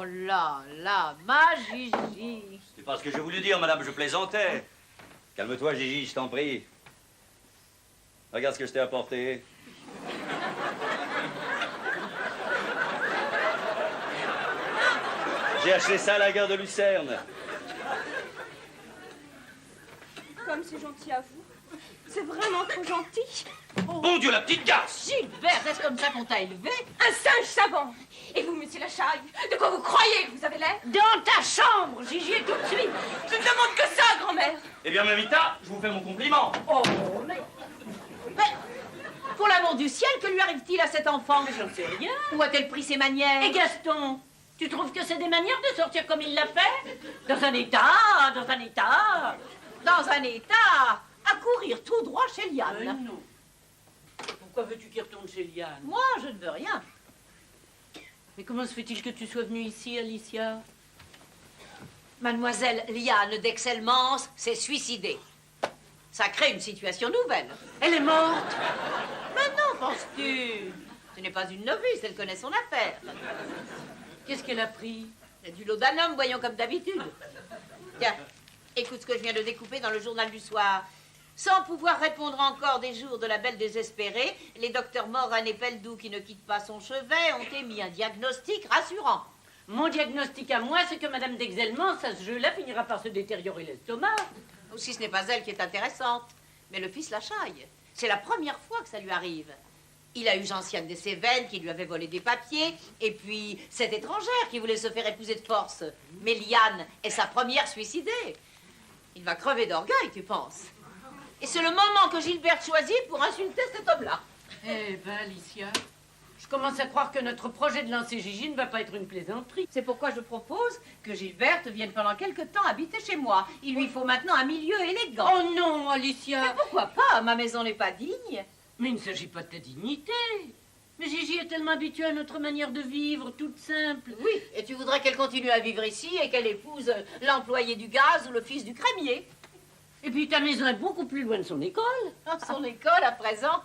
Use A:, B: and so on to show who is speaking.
A: Oh là là, ma Gigi.
B: C'est pas ce que j'ai voulu dire, madame, je plaisantais. Calme-toi, Gigi, je t'en prie. Regarde ce que je t'ai apporté. J'ai acheté ça à la gare de Lucerne.
C: Comme c'est gentil à vous. C'est vraiment trop gentil.
B: Oh. Bon Dieu, la petite garce!
A: Gilberte, est-ce comme ça qu'on t'a élevé?
C: Un singe savant. Et vous, monsieur Lachaille, de quoi vous croyez que vous avez l'air?
A: Dans ta chambre, Gigi, et tout de suite.
C: Je ne demande que ça, grand-mère.
B: Eh bien, Mamita, je vous fais mon compliment.
A: Oh, mais pour l'amour du ciel, que lui arrive-t-il à cet enfant?
D: Mais j'en sais rien.
A: Où a-t-elle pris ses manières?
D: Et Gaston, tu trouves que c'est des manières de sortir comme il l'a fait? Dans un état
A: à courir tout droit chez Liane.
D: Non. Pourquoi veux-tu qu'il retourne chez Liane?
A: Moi, je ne veux rien.
D: Mais comment se fait-il que tu sois venue ici, Alicia?
A: Mademoiselle Liane d'Excelmans s'est suicidée. Ça crée une situation nouvelle.
D: Elle est morte.
A: Maintenant, penses-tu? Ce n'est pas une novice, elle connaît son affaire.
D: Qu'est-ce qu'elle a pris?
A: Du laudanum, voyons, comme d'habitude. Tiens, écoute ce que je viens de découper dans le journal du soir. Sans pouvoir répondre encore des jours de la belle désespérée, les docteurs Morin et Peldou, qui ne quittent pas son chevet, ont émis un diagnostic rassurant.
D: Mon diagnostic à moi, c'est que Madame d'Excelmans, à ce jeu-là, finira par se détériorer l'estomac.
A: Aussi, ce n'est pas elle qui est intéressante, mais le fils Lachaille. C'est la première fois que ça lui arrive. Il a eu Gentiane des Cévennes qui lui avait volé des papiers, et puis cette étrangère qui voulait se faire épouser de force. Mais Liane est sa première suicidée. Il va crever d'orgueil, tu penses? Et c'est le moment que Gilberte choisit pour insulter cet homme-là.
D: Eh ben, Alicia, je commence à croire que notre projet de lancer Gigi ne va pas être une plaisanterie.
A: C'est pourquoi je propose que Gilberte vienne pendant quelque temps habiter chez moi. Il lui faut maintenant un milieu élégant.
D: Oh non, Alicia!
A: Mais pourquoi pas? Ma maison n'est pas digne.
D: Mais il ne s'agit pas de ta dignité. Mais Gigi est tellement habituée à notre manière de vivre, toute simple.
A: Oui, et tu voudrais qu'elle continue à vivre ici et qu'elle épouse l'employé du gaz ou le fils du crémier.
D: Et puis ta maison est beaucoup plus loin de son école.
A: Son école, à présent.